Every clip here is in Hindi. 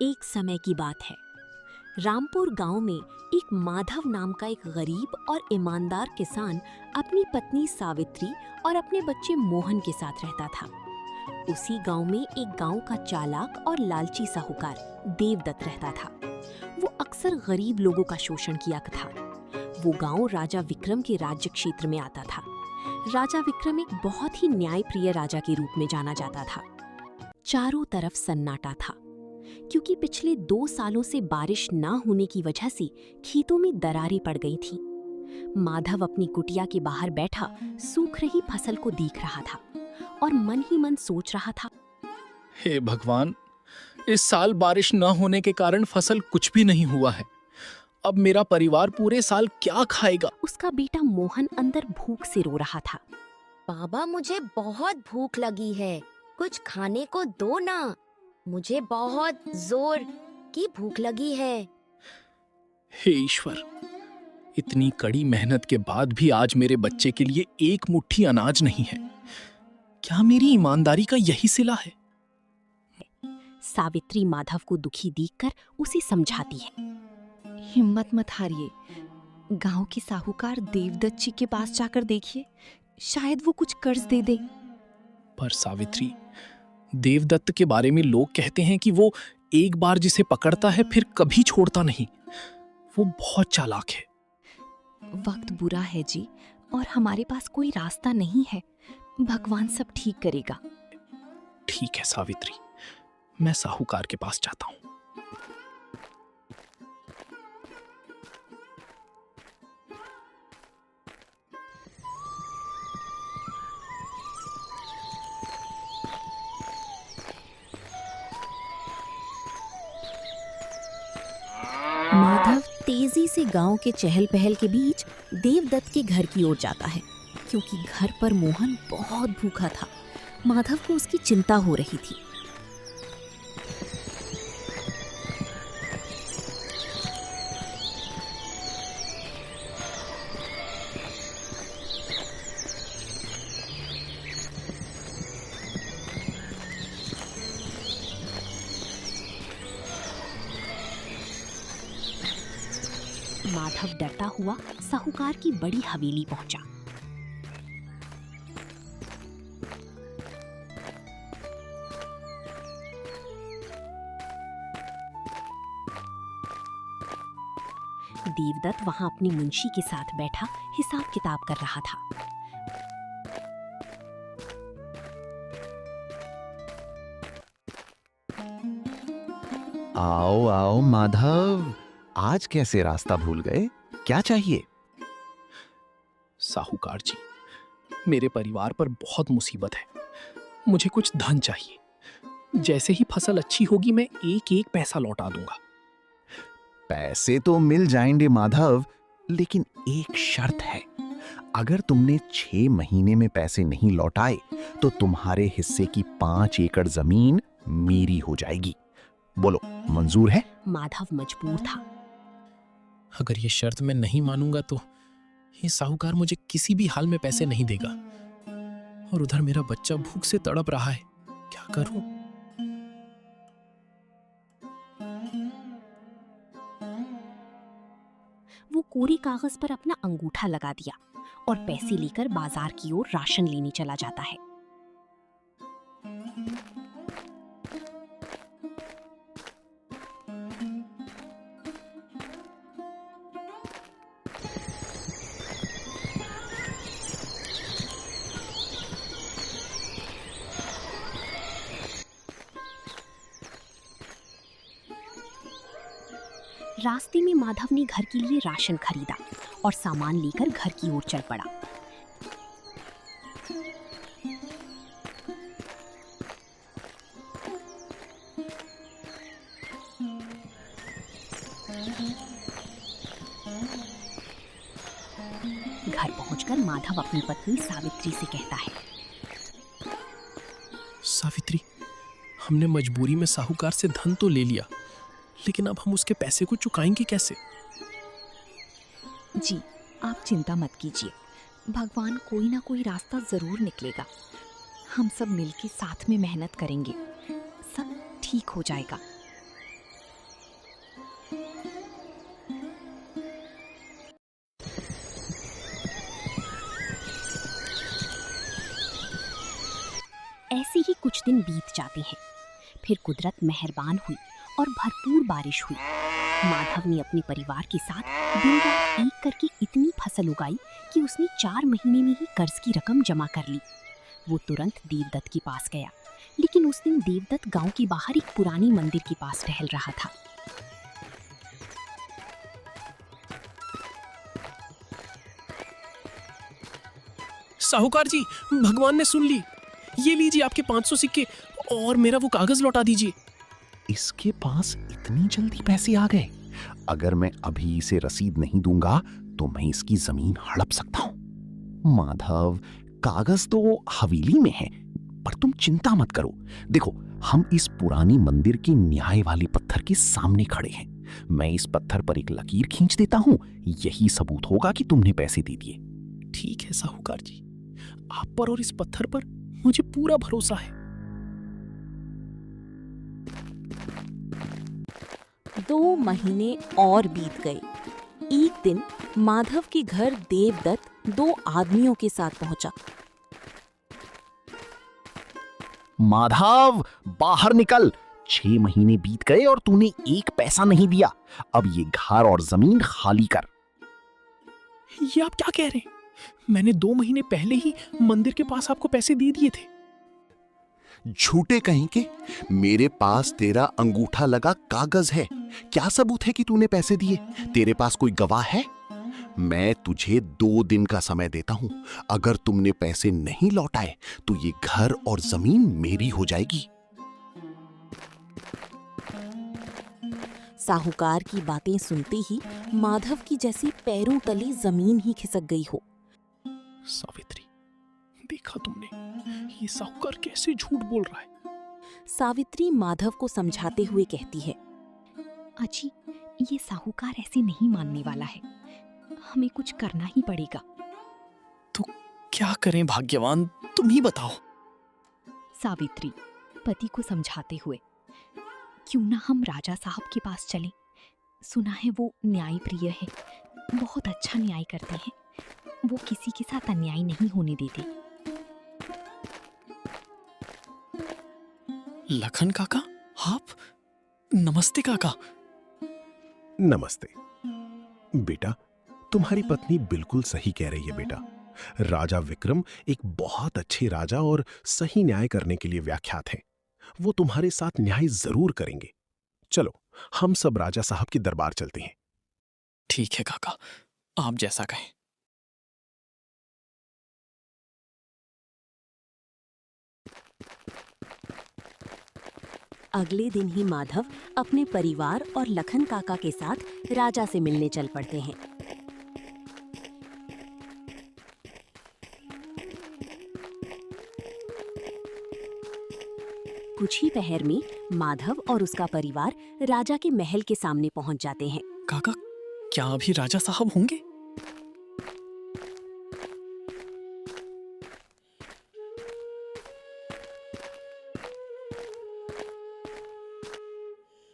एक समय की बात है। रामपुर गांव में एक माधव नाम का एक गरीब और ईमानदार किसान अपनी पत्नी सावित्री और अपने बच्चे मोहन के साथ रहता था। उसी गांव में एक गांव का चालाक और लालची साहूकार देवदत्त रहता था। वो अक्सर गरीब लोगों का शोषण किया था। वो गांव राजा विक्रम के राज्य क्षेत्र में आता था। राजा विक्रम एक बहुत ही न्यायप्रिय राजा के रूप में जाना जाता था। चारों तरफ सन्नाटा था, क्योंकि पिछले 2 सालों से बारिश न होने की वजह से खेतों में दरारें पड़ गई थीं। माधव अपनी कुटिया के बाहर बैठा सूख रही फसल को देख रहा था और मन ही मन सोच रहा था, हे भगवान, इस साल बारिश न होने के कारण फसल कुछ भी नहीं हुआ है। अब मेरा परिवार पूरे साल क्या खाएगा? उसका बेटा मोहन अंदर भूख से रो रहा था। बाबा, मुझे बहुत भूख लगी है, कुछ खाने को दो ना। मुझे बहुत जोर की भूख लगी है। हे ईश्वर, इतनी कड़ी मेहनत के बाद भी आज मेरे बच्चे के लिए एक मुट्ठी अनाज नहीं है। क्या मेरी ईमानदारी का यही सिला है? सावित्री माधव को दुखी देखकर उसे समझाती है। हिम्मत मत हारिए, गांव के साहूकार देवदत्त जी के पास जाकर देखिए, शायद वो कुछ कर्ज दे दे। पर सावित्री, देवदत्त के बारे में लोग कहते हैं कि वो एक बार जिसे पकड़ता है फिर कभी छोड़ता नहीं। वो बहुत चालाक है। वक्त बुरा है जी, और हमारे पास कोई रास्ता नहीं है। भगवान सब ठीक करेगा। ठीक है सावित्री, मैं साहूकार के पास जाता हूँ। माधव तेजी से गांव के चहल पहल के बीच देवदत्त के घर की ओर जाता है, क्योंकि घर पर मोहन बहुत भूखा था। माधव को उसकी चिंता हो रही थी। माधव डरता हुआ साहूकार की बड़ी हवेली पहुंचा। देवदत्त वहां अपनी मुंशी के साथ बैठा हिसाब किताब कर रहा था। आओ आओ माधव, आज कैसे रास्ता भूल गए? क्या चाहिए? साहूकार जी, मेरे परिवार पर बहुत मुसीबत है। मुझे कुछ धन चाहिए। जैसे ही फसल अच्छी होगी मैं एक एक पैसा लौटा दूंगा। पैसे तो मिल जाएंगे माधव, लेकिन एक शर्त है। अगर तुमने 6 महीने में पैसे नहीं लौटाए तो तुम्हारे हिस्से की 5 एकड़ जमीन मेरी हो जाएगी। बोलो, मंजूर है? माधव मजबूर था। अगर ये शर्त मैं नहीं मानूंगा तो ये साहूकार मुझे किसी भी हाल में पैसे नहीं देगा। और उधर मेरा बच्चा भूख से तड़प रहा है। क्या करूं? वो कोरी कागज पर अपना अंगूठा लगा दिया और पैसे लेकर बाजार की ओर राशन लेने चला जाता है। रास्ते में माधव ने घर के लिए राशन खरीदा और सामान लेकर घर की ओर चल पड़ा। घर पहुंचकर माधव अपनी पत्नी सावित्री से कहता है, सावित्री, हमने मजबूरी में साहूकार से धन तो ले लिया, लेकिन अब हम उसके पैसे को चुकाएंगे कैसे? जी, आप चिंता मत कीजिए, भगवान कोई ना कोई रास्ता जरूर निकलेगा। हम सब मिलके साथ में मेहनत करेंगे, सब ठीक हो जाएगा। दिन बीत जाते हैं। फिर कुदरत मेहरबान हुई और भरपूर बारिश हुई। माधव ने अपने परिवार के साथ दिन रात एक करके इतनी फसल उगाई कि उसने 4 महीने में ही कर्ज की रकम जमा कर ली। वो तुरंत देवदत्त के पास गया, लेकिन उस दिन देवदत्त गांव के बाहर एक पुरानी मंदिर के पास टहल रहा था। साहूकार जी, भगवान ने सुन ली। ये लीजिए आपके 500 सिक्के और मेरा वो कागज लौटा दीजिए। इसके पास इतनी जल्दी पैसे आ गए? अगर मैं अभी इसे रसीद नहीं दूंगा तो मैं इसकी जमीन हड़प सकता हूं। माधव, कागज तो हवेली में है, पर तुम चिंता मत करो। देखो, हम इस पुरानी मंदिर के न्याय वाले पत्थर के सामने खड़े हैं। मैं इस पत्थर पर एक लकीर खींच देता हूं, यही सबूत होगा कि तुमने पैसे दे दिए। ठीक है साहूकार जी, आप पर और इस पत्थर पर मुझे पूरा भरोसा है। 2 महीने और बीत गए। एक दिन माधव के घर देवदत्त 2 आदमियों के साथ पहुंचा। माधव, बाहर निकल। 6 महीने बीत गए और तूने एक पैसा नहीं दिया। अब ये घर और जमीन खाली कर। ये आप क्या कह रहे हैं? मैंने 2 महीने पहले ही मंदिर के पास आपको पैसे दे दिए थे। झूठे कहीं के, मेरे पास तेरा अंगूठा लगा कागज है। क्या सबूत है कि तूने पैसे दिए? तेरे पास कोई गवाह है? मैं तुझे 2 दिन का समय देता हूं। अगर तुमने पैसे नहीं लौटाए तो ये घर और जमीन मेरी हो जाएगी। साहूकार की बातें सुनते ही माधव की जैसी पैरों तले जमीन ही खिसक गई हो। सावित्री, देखा तुमने, ये साहूकार कैसे झूठ बोल रहा है। सावित्री माधव को समझाते हुए कहती है, अजी, ये साहूकार ऐसे नहीं मानने वाला है। हमें कुछ करना ही पड़ेगा। तो क्या करें भाग्यवान, तुम ही बताओ। सावित्री पति को समझाते हुए, क्यों ना हम राजा साहब के पास चलें? सुना है वो न्याय प्रिय है, बहुत अच्छा न्याय करते हैं। वो किसी के साथ अन्याय नहीं होने देते। लखन काका, आप? नमस्ते काका। नमस्ते बेटा, तुम्हारी पत्नी बिल्कुल सही कह रही है बेटा। राजा विक्रम एक बहुत अच्छे राजा और सही न्याय करने के लिए व्याख्यात हैं। वो तुम्हारे साथ न्याय जरूर करेंगे। चलो, हम सब राजा साहब के दरबार चलते हैं। ठीक है काका, आप जैसा कहें। अगले दिन ही माधव अपने परिवार और लखन काका के साथ राजा से मिलने चल पड़ते हैं। कुछ ही पहर में माधव और उसका परिवार राजा के महल के सामने पहुंच जाते हैं। काका, क्या अभी राजा साहब होंगे?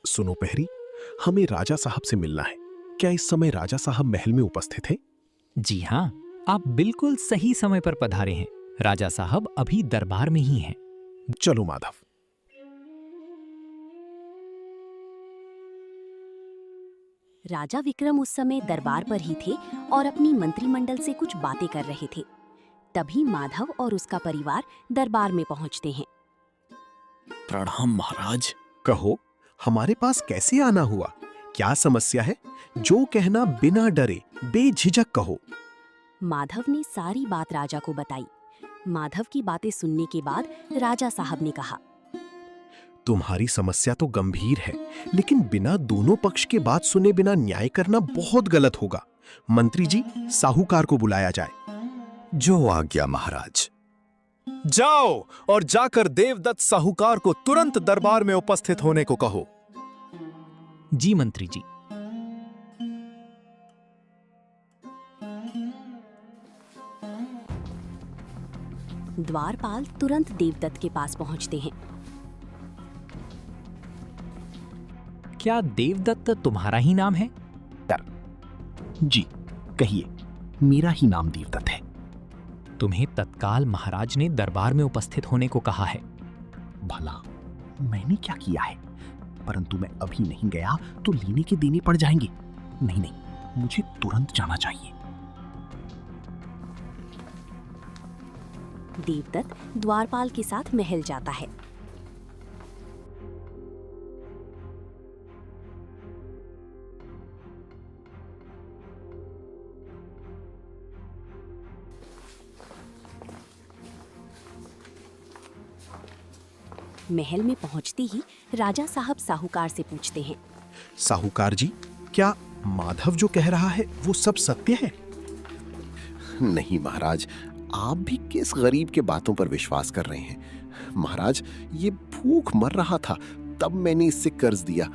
सुनो पहरी, हमें राजा साहब से मिलना है। क्या इस समय राजा साहब महल में उपस्थित हैं? जी हाँ, आप बिल्कुल सही समय पर पधारे हैं। राजा साहब अभी दरबार में ही हैं। चलो माधव। राजा विक्रम उस समय दरबार पर ही थे और अपनी मंत्रिमंडल से कुछ बातें कर रहे थे। तभी माधव और उसका परिवार दरबार में पहुंचते हैं। प्रणाम महाराज। कहो, हमारे पास कैसे आना हुआ? क्या समस्या है? जो कहना बिना डरे बेझिझक कहो। माधव ने सारी बात राजा को बताई। माधव की बातें सुनने के बाद राजा साहब ने कहा, तुम्हारी समस्या तो गंभीर है, लेकिन बिना दोनों पक्ष के बात सुने बिना न्याय करना बहुत गलत होगा। मंत्री जी, साहूकार को बुलाया जाए। जो आज्ञा महाराज। जाओ और जाकर देवदत्त साहूकार को तुरंत दरबार में उपस्थित होने को कहो। जी मंत्री जी। द्वारपाल तुरंत देवदत्त के पास पहुंचते हैं। क्या देवदत्त तुम्हारा ही नाम है? जी, कहिए, मेरा ही नाम देवदत्त है। तुम्हें तत्काल महाराज ने दरबार में उपस्थित होने को कहा है। भला मैंने क्या किया है? परंतु मैं अभी नहीं गया तो लेने के देने पड़ जाएंगे। नहीं नहीं, मुझे तुरंत जाना चाहिए। देवदत्त द्वारपाल के साथ महल जाता है। महल में पहुंचते ही राजा साहब साहूकार से पूछते हैं, साहूकार जी, क्या माधव जो कह रहा है वो सब सत्य है? नहीं महाराज, आप भी किस गरीब के बातों पर विश्वास कर रहे हैं? महाराज, ये भूख मर रहा था तब मैंने इससे कर्ज दिया।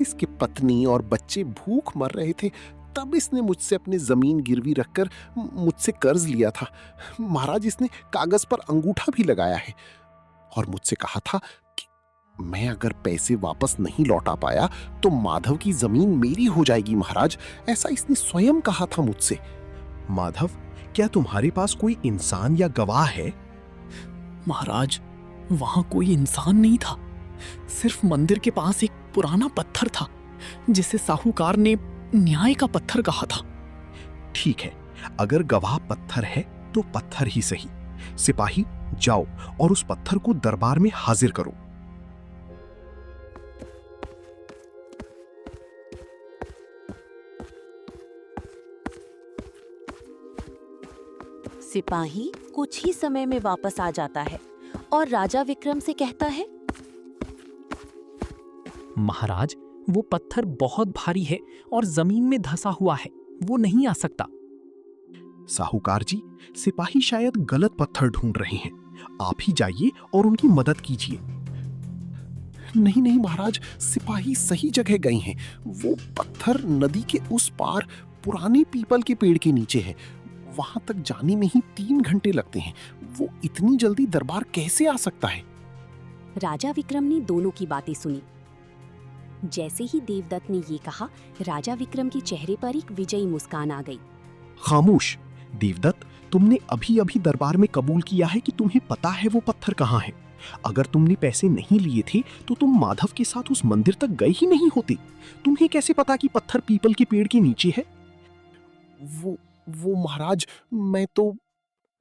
इसकी पत्नी और बच्चे भूख मर रहे थे तब इसने मुझसे अपनी जमीन गिरवी रखकर मुझसे कर्ज लिया था। महाराज, इसने कागज पर अंगूठा भी लगाया है और मुझसे कहा था कि मैं अगर पैसे वापस नहीं लौटा पाया तो माधव की जमीन मेरी हो जाएगी। महाराज, ऐसा इसने स्वयं कहा था मुझसे। माधव, क्या तुम्हारे पास कोई इंसान या गवाह है? महाराज, वहां कोई इंसान नहीं था, सिर्फ मंदिर के पास एक पुराना पत्थर था जिसे साहूकार ने न्याय का पत्थर कहा था। ठीक है, अगर गवाह पत्थर है तो पत्थर ही सही। सिपाही, जाओ और उस पत्थर को दरबार में हाजिर करो। सिपाही कुछ ही समय में वापस आ जाता है और राजा विक्रम से कहता है, महाराज, वो पत्थर बहुत भारी है और जमीन में धंसा हुआ है, वो नहीं आ सकता। साहूकार जी, सिपाही शायद गलत पत्थर ढूंढ रहे हैं। आप ही जाइए और उनकी मदद कीजिए। नहीं नहीं महाराज, सिपाही सही जगह गए हैं। वो पत्थर नदी के उस पार पुराने पीपल के पेड़ के नीचे है। वहां तक जाने में ही 3 घंटे लगते हैं। वो इतनी जल्दी दरबार कैसे आ सकता है? राजा विक्रम ने दोनों की बातें सुनी। जैसे ही देवदत्त ने ये कहा, राजा विक्रम के चेहरे पर एक विजयी मुस्कान आ गई। खामोश देवदत्त, तुमने अभी अभी दरबार में कबूल किया है कि तुम्हें पता है वो पत्थर कहाँ है। अगर तुमने पैसे नहीं लिए थे तो तुम माधव के साथ उस मंदिर तक गए ही नहीं होते। तुम्हें कैसे पता कि पत्थर पीपल के पेड़ के नीचे है? वो महाराज, मैं तो...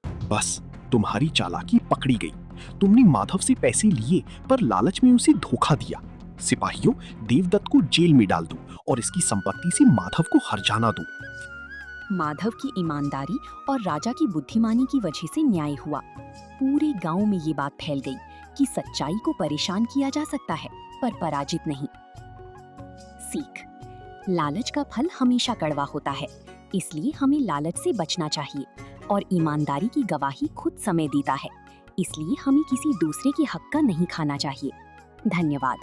बस, तुम्हारी चालाकी पकड़ी गई। तुमने माधव से पैसे लिए पर लालच में उसे धोखा दिया। सिपाहियों, देवदत्त को जेल में डाल दो और इसकी संपत्ति से माधव को हर्जाना दो। माधव की ईमानदारी और राजा की बुद्धिमानी की वजह से न्याय हुआ। पूरे गांव में ये बात फैल गई कि सच्चाई को परेशान किया जा सकता है पर पराजित नहीं। सीख: लालच का फल हमेशा कड़वा होता है, इसलिए हमें लालच से बचना चाहिए। और ईमानदारी की गवाही खुद समय देता है, इसलिए हमें किसी दूसरे के हक का नहीं खाना चाहिए। धन्यवाद।